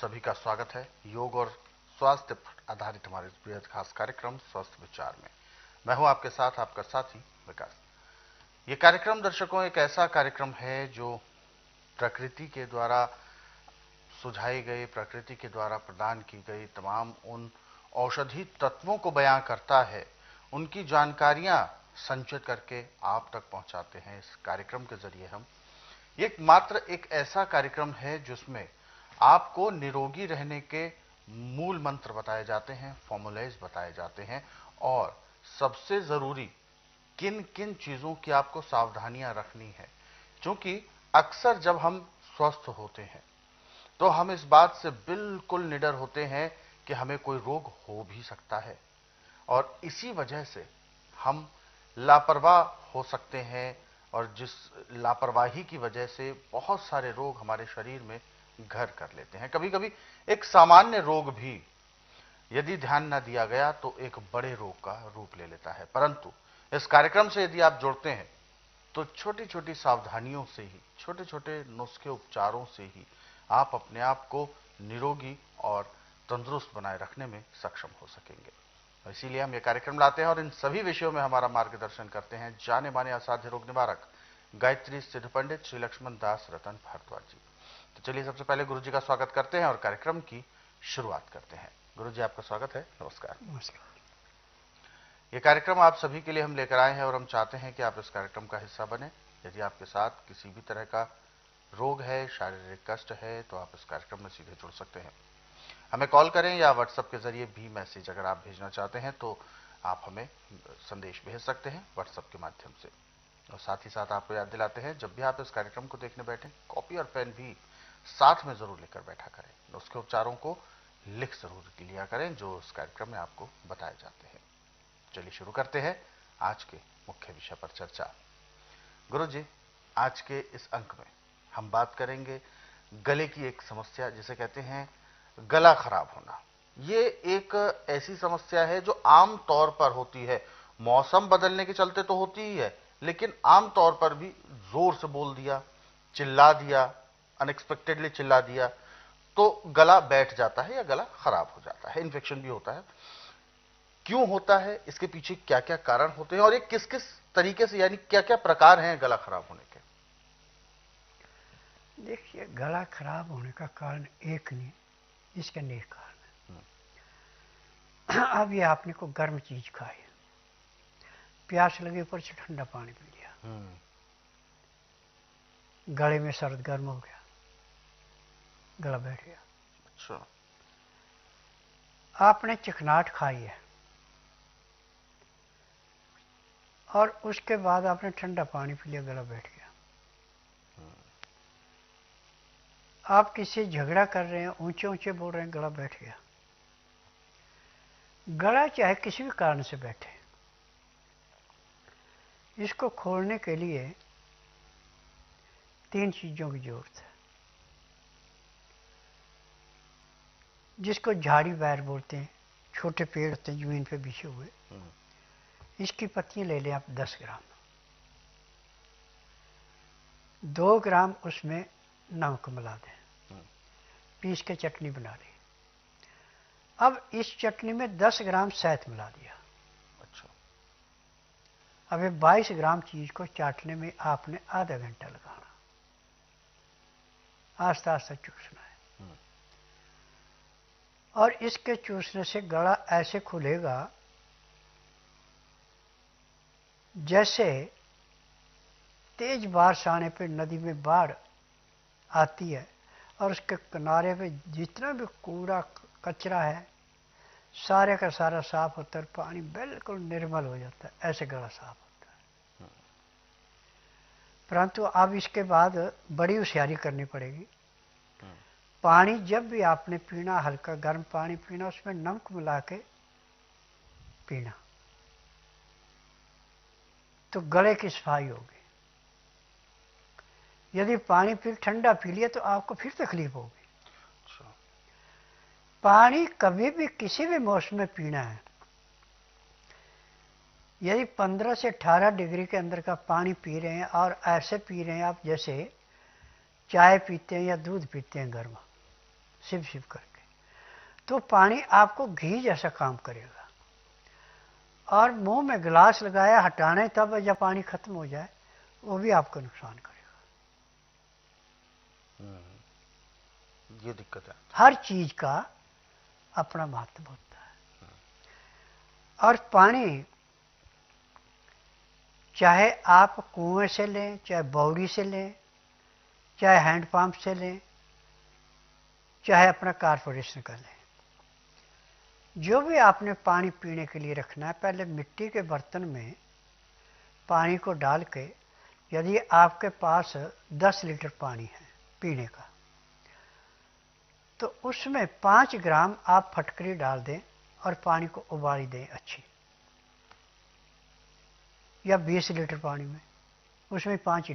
सभी का स्वागत है योग और स्वास्थ्य पर आधारित हमारे इस बेहद खास कार्यक्रम स्वस्थ विचार में। मैं हूं आपके साथ आपका साथी विकास। ये कार्यक्रम दर्शकों एक ऐसा कार्यक्रम है जो प्रकृति के द्वारा सुझाई गई, प्रकृति के द्वारा प्रदान की गई तमाम उन औषधि तत्वों को बयां करता है, उनकी जानकारियां संचित करके आप तक पहुंचाते हैं। इस कार्यक्रम के जरिए हम ये मात्र एक ऐसा कार्यक्रम है जिसमें आपको निरोगी रहने के मूल मंत्र बताए जाते हैं, फॉर्मूलेज बताए जाते हैं और सबसे जरूरी किन किन चीजों की आपको सावधानियां रखनी है। क्योंकि अक्सर जब हम स्वस्थ होते हैं तो हम इस बात से बिल्कुल निडर होते हैं कि हमें कोई रोग हो भी सकता है और इसी वजह से हम लापरवाह हो सकते हैं और जिस लापरवाही की वजह से बहुत सारे रोग हमारे शरीर में घर कर लेते हैं। कभी कभी एक सामान्य रोग भी यदि ध्यान न दिया गया तो एक बड़े रोग का रूप ले लेता है। परंतु इस कार्यक्रम से यदि आप जुड़ते हैं तो छोटी छोटी सावधानियों से ही, छोटे छोटे नुस्खे उपचारों से ही आप अपने आप को निरोगी और तंदुरुस्त बनाए रखने में सक्षम हो सकेंगे। इसीलिए हम ये कार्यक्रम लाते हैं और इन सभी विषयों में हमारा मार्गदर्शन करते हैं जाने माने असाध्य रोग निवारक गायत्री सिद्ध पंडित श्री लक्ष्मण दास रतन भारद्वाज जी। तो चलिए सबसे पहले गुरु जी का स्वागत करते हैं और कार्यक्रम की शुरुआत करते हैं। गुरु जी आपका स्वागत है। नमस्कार। नमस्कार। ये कार्यक्रम आप सभी के लिए हम लेकर आए हैं और हम चाहते हैं कि आप इस कार्यक्रम का हिस्सा बने। यदि आपके साथ किसी भी तरह का रोग है, शारीरिक कष्ट है, तो आप इस कार्यक्रम में सीधे जुड़ सकते हैं। हमें कॉल करें या व्हाट्सएप के जरिए भी मैसेज अगर आप भेजना चाहते हैं तो आप हमें संदेश भेज सकते हैं व्हाट्सएप के माध्यम से। और साथ ही साथ आपको याद दिलाते हैं जब भी आप इस कार्यक्रम को देखने बैठे कॉपी और पेन भी साथ में जरूर लेकर बैठा करें। उसके उपचारों को लिख जरूर लिया करें जो इस कार्यक्रम में आपको बताए जाते हैं। चलिए शुरू करते हैं आज के मुख्य विषय पर चर्चा। गुरु जी, आज के इस अंक में हम बात करेंगे गले की एक समस्या जिसे कहते हैं गला खराब होना। ये एक ऐसी समस्या है जो आम तौर पर होती है, मौसम बदलने के चलते तो होती ही है, लेकिन आम तौर पर भी जोर से बोल दिया, चिल्ला दिया, अनएक्सपेक्टेडली चिल्ला दिया तो गला बैठ जाता है या गला खराब हो जाता है, इन्फेक्शन भी होता है। क्यों होता है, इसके पीछे क्या क्या कारण होते हैं और ये किस किस तरीके से, यानी क्या क्या प्रकार हैं गला खराब होने के? देखिए, गला खराब होने का कारण एक नहीं, इसके अनेक कारण हैं। अब ये आपने को गर्म चीज खाई, प्यास लगे ऊपर से ठंडा पानी पी लिया, गले में सर्द गर्म हो गया, गला बैठ गया। अच्छा। आपने चिकनाट खाई है और उसके बाद आपने ठंडा पानी पी लिया, गला बैठ गया। आप किसी झगड़ा कर रहे हैं, ऊंचे ऊंचे बोल रहे हैं, गला बैठ गया। गला चाहे किसी भी कारण से बैठे, इसको खोलने के लिए 3 चीजों की जरूरत है, जिसको झाड़ी बैर बोलते हैं। छोटे पेड़ होते हैं जमीन पे बिछे हुए, इसकी पत्तियां ले लें आप 10 ग्राम, 2 ग्राम उसमें नमक मिला दें, पीस के चटनी बना ली। अब इस चटनी में 10 ग्राम शहद मिला दिया। अच्छा। अब ये 22 ग्राम चीज को चाटने में आपने आधा घंटा लगाना, आस्ता आस्ता चूसना है। और इसके चूसने से गला ऐसे खुलेगा जैसे तेज बारिश आने पे नदी में बाढ़ आती है और उसके किनारे पे जितना भी कूड़ा कचरा है सारे का सारा साफ होता है, पानी बिल्कुल निर्मल हो जाता है, ऐसे गला साफ होता है। परंतु अब इसके बाद बड़ी होशियारी करनी पड़ेगी। पानी जब भी आपने पीना, हल्का गर्म पानी पीना, उसमें नमक मिला के पीना, तो गले की सफाई होगी। यदि पानी फिर ठंडा पी लिया तो आपको फिर तकलीफ होगी। पानी कभी भी किसी भी मौसम में पीना है। यदि 15 से 18 डिग्री के अंदर का पानी पी रहे हैं और ऐसे पी रहे हैं आप जैसे चाय पीते हैं या दूध पीते हैं गर्म, सिप सिप करके, तो पानी आपको घी जैसा काम करेगा। और मुंह में गिलास लगाया हटाने तब जब पानी खत्म हो जाए वो भी आपको नुकसान करेगा। ये दिक्कत है। हर चीज का अपना महत्व होता है। और पानी चाहे आप कुएं से लें, चाहे बावड़ी से लें, चाहे हैंडपंप से लें, चाहे अपना कारपोरेशन का लें, जो भी आपने पानी पीने के लिए रखना है, पहले मिट्टी के बर्तन में पानी को डाल के, यदि आपके पास 10 लीटर पानी है पीने का, तो उसमें 5 ग्राम आप फटकरी डाल दें और पानी को उबाल दें अच्छी, या 20 लीटर पानी में उसमें 5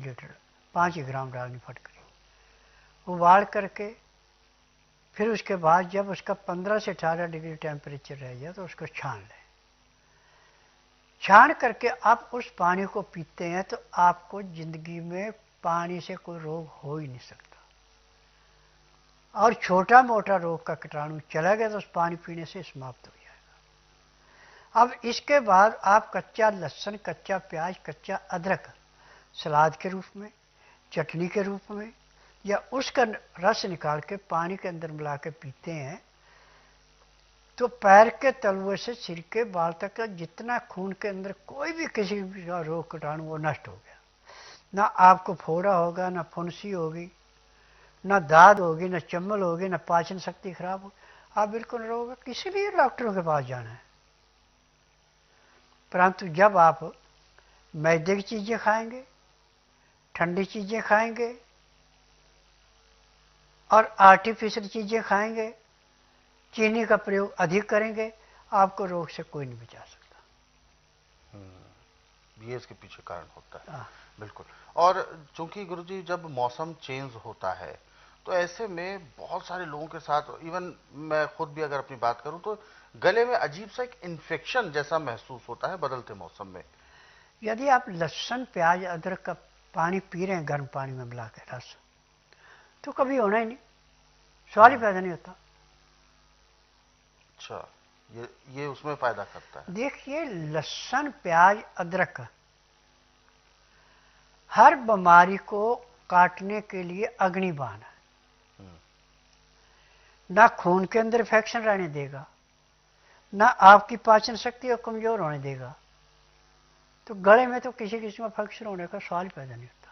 ग्राम डालनी फटकरी, उबाल करके फिर उसके बाद जब उसका 15 से 18 डिग्री टेम्परेचर रह जाए तो उसको छान लें। छान करके आप उस पानी को पीते हैं तो आपको जिंदगी में पानी से कोई रोग हो ही नहीं सकता। और छोटा मोटा रोग का कीटाणु चला गया तो उस पानी पीने से समाप्त हो जाएगा। अब इसके बाद आप कच्चा लहसुन, कच्चा प्याज, कच्चा अदरक सलाद के रूप में, चटनी के रूप में, या उसका रस निकाल के पानी के अंदर मिला के पीते हैं तो पैर के तलुए से सिर के बाल तक का जितना खून के अंदर कोई भी किसी भी रोग कीटाणु वो नष्ट हो गया। ना आपको फोड़ा होगा, ना फुंसी होगी, ना दाद होगी, ना चम्बल होगी, ना पाचन शक्ति खराब होगी। आप बिल्कुल रहोगे, किसी भी डॉक्टरों के पास जाना है। परंतु जब आप मैदे की चीजें खाएंगे, ठंडी चीजें खाएंगे और आर्टिफिशियल चीजें खाएंगे, चीनी का प्रयोग अधिक करेंगे, आपको रोग से कोई नहीं बचा सकता। ये इसके पीछे कारण होता है। हाँ। बिल्कुल। और चूंकि गुरुजी जब मौसम चेंज होता है तो ऐसे में बहुत सारे लोगों के साथ, इवन मैं खुद भी अगर अपनी बात करूं तो गले में अजीब सा एक इन्फेक्शन जैसा महसूस होता है बदलते मौसम में। यदि आप लहसुन, प्याज, अदरक का पानी पी रहे हैं गर्म पानी में मिला के रस, तो कभी होना ही नहीं, सवाल ही पैदा नहीं होता। अच्छा, ये उसमें फायदा करता है। देखिए, लहसुन, प्याज, अदरक हर बीमारी को काटने के लिए अग्निबाण है। ना खून के अंदर इन्फेक्शन रहने देगा, ना आपकी पाचन शक्ति को कमजोर होने देगा। तो गले में तो किसी किस्म का इन्फेक्शन होने का सवाल ही पैदा नहीं होता।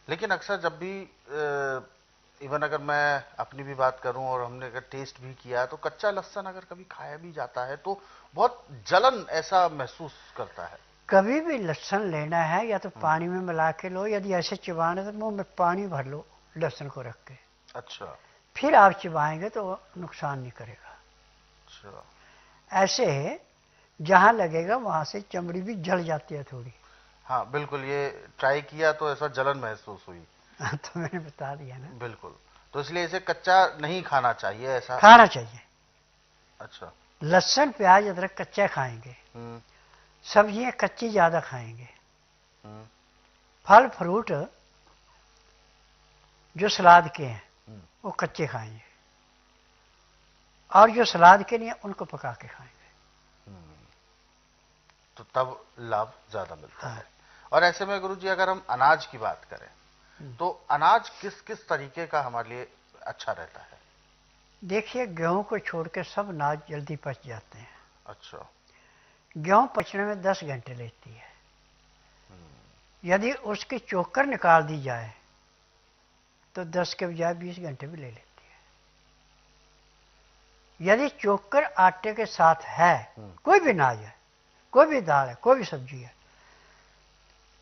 लेकिन अक्सर जब भी इवन अगर मैं अपनी भी बात करूं और हमने अगर टेस्ट भी किया तो कच्चा लहसुन अगर कभी खाया भी जाता है तो बहुत जलन ऐसा महसूस करता है। कभी भी लहसुन लेना है या तो पानी में मिला के लो, यदि ऐसे चिबाना तो मुंह में पानी भर लो लहसुन को रख के। अच्छा। फिर आप चिबाएंगे तो नुकसान नहीं करेगा। अच्छा। ऐसे जहां लगेगा वहां से चमड़ी भी जल जाती है थोड़ी। हाँ बिल्कुल, ये ट्राई किया तो ऐसा जलन महसूस हुई। तो मैंने बता दिया ना। बिल्कुल, तो इसलिए इसे कच्चा नहीं खाना चाहिए, ऐसा खाना चाहिए। अच्छा। लहसुन, प्याज, अदरक कच्चा खाएंगे, सब्जियां कच्ची ज्यादा खाएंगे, फल फ्रूट जो सलाद के हैं वो कच्चे खाएंगे, और जो सलाद के नहीं उनको पका के खाएंगे, तो तब लाभ ज्यादा मिलता हाँ। है। और ऐसे में गुरुजी अगर हम अनाज की बात करें तो अनाज किस किस तरीके का हमारे लिए अच्छा रहता है? देखिए, गेहूं को छोड़ के सब अनाज जल्दी पच जाते हैं। अच्छा। गेहूं पचने में 10 घंटे लेती है। यदि उसकी चोकर निकाल दी जाए तो 10 के बजाय 20 घंटे भी ले लेती है। यदि चोकर आटे के साथ है, कोई भी अनाज है, कोई भी दाल है, कोई भी सब्जी है,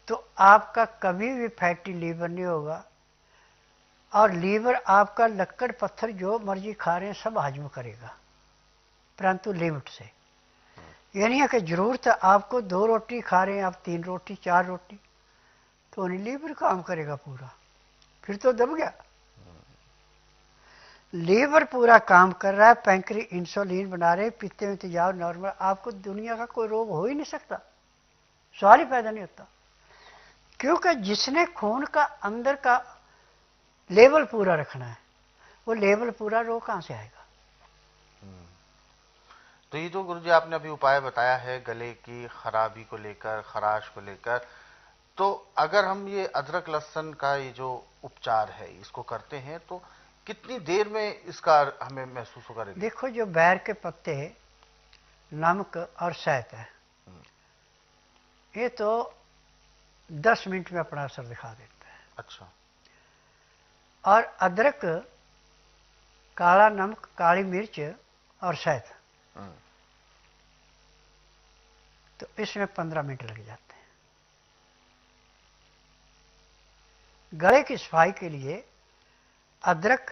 तो आपका कभी भी फैटी लीवर नहीं होगा, और लीवर आपका लक्कड़ पत्थर जो मर्जी खा रहे हैं सब हजम करेगा, परंतु लिमिट से। ये नहीं है कि जरूरत है आपको 2 रोटी खा रहे हैं आप 3 रोटी 4 रोटी, तो नहीं लीवर काम करेगा पूरा, फिर तो दब गया। लीवर पूरा काम कर रहा है, पैंक्री इंसुलिन बना रहे, पित्ते में तेजाब नॉर्मल, आपको दुनिया का कोई रोग हो ही नहीं सकता, सवाल ही पैदा नहीं होता। क्योंकि जिसने खून का अंदर का लेवल पूरा रखना है वो लेवल पूरा रो कहाँ से आएगा। तो ये जो गुरुजी आपने अभी उपाय बताया है गले की खराबी को लेकर, खराश को लेकर, तो अगर हम ये अदरक लहसुन का ये जो उपचार है इसको करते हैं तो कितनी देर में इसका हमें महसूस होगा? देखो, जो बैर के पत्ते, नमक और शहद है, ये तो 10 मिनट में अपना असर दिखा देता है। अच्छा। और अदरक, काला नमक, काली मिर्च और शहद, तो इसमें 15 मिनट लग जाते हैं। गले की सफाई के लिए अदरक,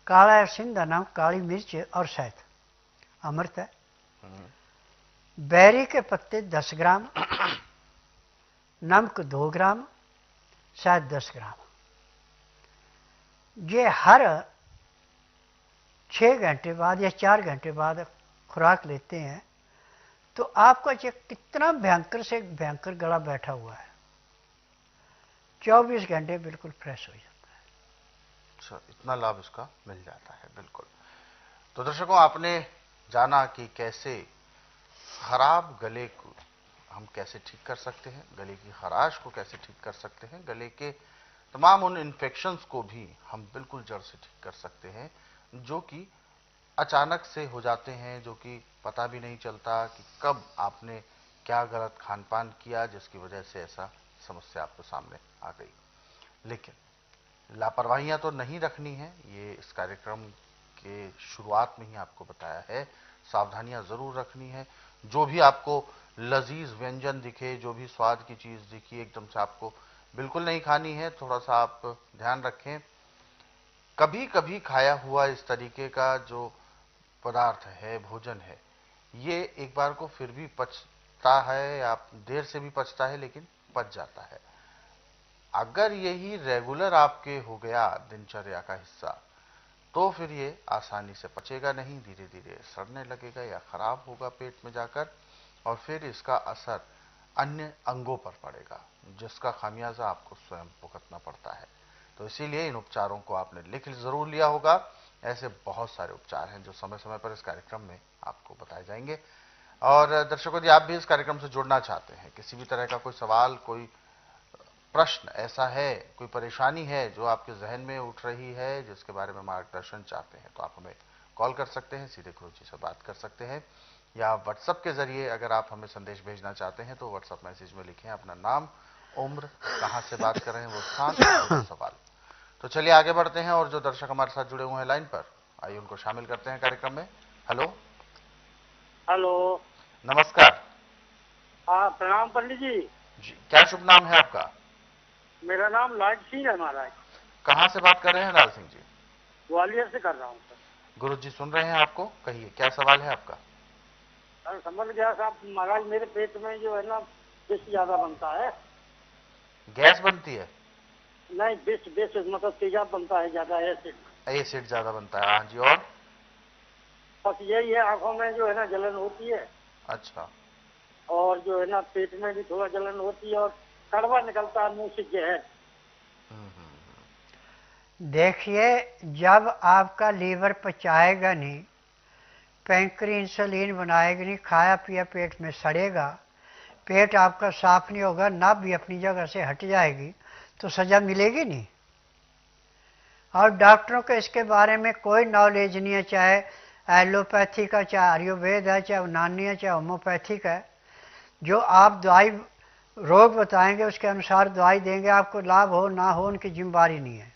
काला सिंधा नमक, काली मिर्च और शहद अमृत है। बैरी के पत्ते 10 ग्राम, नमक 2 ग्राम, शहद 10 ग्राम। ये हर 6 घंटे बाद या 4 घंटे बाद खुराक लेते हैं तो आपका ये कितना भयंकर से भयंकर गला बैठा हुआ है, 24 घंटे बिल्कुल फ्रेश हो जाता है। अच्छा, इतना लाभ इसका मिल जाता है। बिल्कुल। तो दर्शकों, आपने जाना कि कैसे खराब गले को हम कैसे ठीक कर सकते हैं, गले की खराश को कैसे ठीक कर सकते हैं, गले के तमाम उन इन्फेक्शंस को भी हम बिल्कुल जड़ से ठीक कर सकते हैं जो कि अचानक से हो जाते हैं, जो कि पता भी नहीं चलता कि कब आपने क्या गलत खान पान किया जिसकी वजह से ऐसा समस्या आपके सामने आ गई। लेकिन लापरवाहियां तो नहीं रखनी है, ये इस कार्यक्रम के शुरुआत में ही आपको बताया है। सावधानियां जरूर रखनी है। जो भी आपको लजीज व्यंजन दिखे, जो भी स्वाद की चीज दिखी, एकदम से आपको बिल्कुल नहीं खानी है। थोड़ा सा आप ध्यान रखें। कभी कभी खाया हुआ इस तरीके का जो पदार्थ है, भोजन है, ये एक बार को फिर भी पचता है, या देर से भी पचता है लेकिन पच जाता है। अगर यही रेगुलर आपके हो गया दिनचर्या का हिस्सा, तो फिर ये आसानी से पचेगा नहीं, धीरे धीरे सड़ने लगेगा या खराब होगा पेट में जाकर, और फिर इसका असर अन्य अंगों पर पड़ेगा जिसका खामियाजा आपको स्वयं भुगतना पड़ता है। तो इसीलिए इन उपचारों को आपने लिख जरूर लिया होगा। ऐसे बहुत सारे उपचार हैं जो समय समय पर इस कार्यक्रम में आपको बताए जाएंगे। और दर्शकों, यदि आप भी इस कार्यक्रम से जुड़ना चाहते हैं, किसी भी तरह का कोई सवाल, कोई प्रश्न ऐसा है, कोई परेशानी है जो आपके जहन में उठ रही है, जिसके बारे में मार्गदर्शन चाहते हैं, तो आप हमें कॉल कर सकते हैं, सीधे गुरुजी से बात कर सकते हैं, या व्हाट्सएप के जरिए अगर आप हमें संदेश भेजना चाहते हैं तो व्हाट्सएप मैसेज में लिखें अपना नाम, उम्र, कहां से बात कर रहे हैं वो स्थान और सवाल। तो चलिए आगे बढ़ते हैं और जो दर्शक हमारे साथ जुड़े हुए हैं लाइन पर, आइए उनको शामिल करते हैं कार्यक्रम में। हेलो। हेलो, नमस्कार। हाँ प्रणाम पंडित जी। जी, क्या शुभ नाम है आपका? मेरा नाम लाल सिंह है महाराज। कहाँ से बात कर रहे हैं लाल सिंह जी? ग्वालियर से कर रहा हूँ सर। गुरुजी सुन रहे हैं आपको, कहिए क्या सवाल है आपका? सर समझ गया साहब, महाराज मेरे पेट में जो है ना विष ज्यादा बनता है। गैस बनती है? नहीं, विष मतलब तेजाब बनता है ज्यादा, एसिड। एसिड ज्यादा बनता है, हाँ जी। और बस यही है, आंखों में जो है ना जलन होती है। अच्छा। और जो है ना पेट में भी थोड़ा जलन होती है और कड़वा निकलता है मुंह से जहर। देखिए, जब आपका लीवर पचाएगा नहीं, पैंक्री इंसुलिन बनाएगा नहीं, खाया पिया पेट में सड़ेगा, पेट आपका साफ नहीं होगा, नाभ भी अपनी जगह से हट जाएगी, तो सजा मिलेगी नहीं। और डॉक्टरों को इसके बारे में कोई नॉलेज नहीं है, चाहे एलोपैथी का, चाहे आयुर्वेद है, चाहे यूनानी है, चाहे होम्योपैथिक है। जो आप दवाई रोग बताएंगे उसके अनुसार दवाई देंगे, आपको लाभ हो ना हो उनकी जिम्मेदारी नहीं है।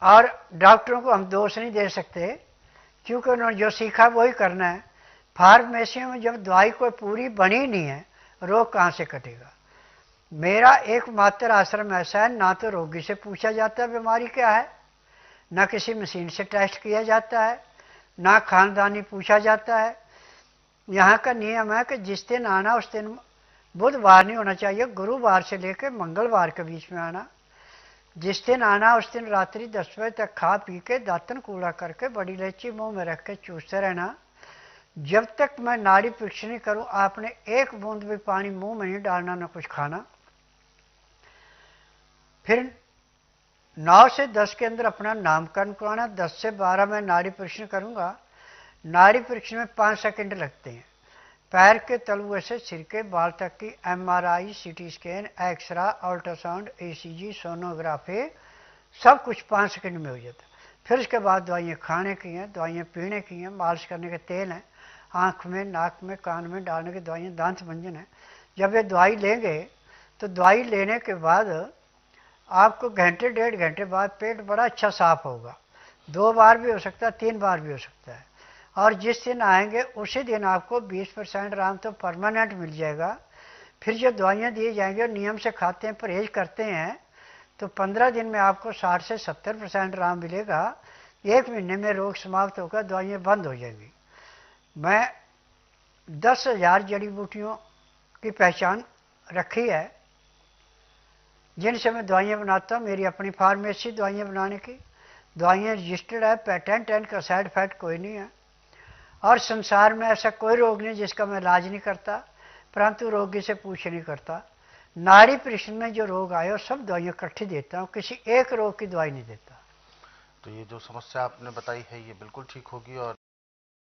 और डॉक्टरों को हम दोष नहीं दे सकते क्योंकि उन्होंने जो सीखा वही करना है। फार्मेसी में जब दवाई कोई पूरी बनी नहीं है, रोग कहाँ से कटेगा। मेरा एकमात्र आश्रम ऐसा है, ना तो रोगी से पूछा जाता है बीमारी क्या है, ना किसी मशीन से टेस्ट किया जाता है, ना खानदानी पूछा जाता है। यहाँ का नियम है कि जिस दिन आना उस दिन बुधवार नहीं होना चाहिए, गुरुवार से लेकर मंगलवार के बीच में आना। जिस दिन आना उस दिन रात्रि 10 बजे तक खा पी के दातन कूड़ा करके बड़ी इलायची मुंह में रख के चूसते रहना। जब तक मैं नाड़ी परीक्षण नहीं करूं, आपने एक बूंद भी पानी मुंह में नहीं डालना, ना कुछ खाना। फिर 9 से 10 के अंदर अपना नामकरण करवाना। 10 से 12 में नाड़ी परीक्षण करूंगा। नाड़ी परीक्षण में 5 सेकंड लगते हैं। पैर के तलुए से सिर के बाल तक की MRI, CT scan, x-ray, ultrasound, ECG, sonography सब कुछ 5 सेकंड में हो जाता है। फिर उसके बाद दवाइयाँ खाने की हैं, दवाइयाँ पीने की हैं, मालिश करने के तेल हैं, आँख में, नाक में, कान में डालने की दवाइयाँ, दांत मंजन है। जब ये दवाई लेंगे तो दवाई लेने के बाद आपको घंटे 1.5 घंटे बाद पेट बड़ा अच्छा साफ होगा। 2 बार भी हो सकता है, 3 बार भी हो सकता है। और जिस दिन आएंगे उसी दिन आपको 20% आराम तो परमानेंट मिल जाएगा। फिर जो दवाइयाँ दी जाएंगी और नियम से खाते हैं, परहेज करते हैं, तो 15 दिन में आपको 60 से 70% आराम मिलेगा। 1 महीने में रोग समाप्त होकर दवाइयाँ बंद हो जाएंगी। मैं 10,000 जड़ी बूटियों की पहचान रखी है जिनसे मैं दवाइयाँ बनाता हूँ। मेरी अपनी फार्मेसी दवाइयाँ बनाने की, दवाइयाँ रजिस्टर्ड है, पेटेंट है, इनका साइड इफेक्ट कोई नहीं है। और संसार में ऐसा कोई रोग नहीं जिसका मैं इलाज नहीं करता, परंतु रोगी से पूछ नहीं करता। नाड़ी परीक्षण में जो रोग आए और सब दवाइयाँ इकट्ठी देता हूँ, किसी एक रोग की दवाई नहीं देता। तो ये जो समस्या आपने बताई है ये बिल्कुल ठीक होगी और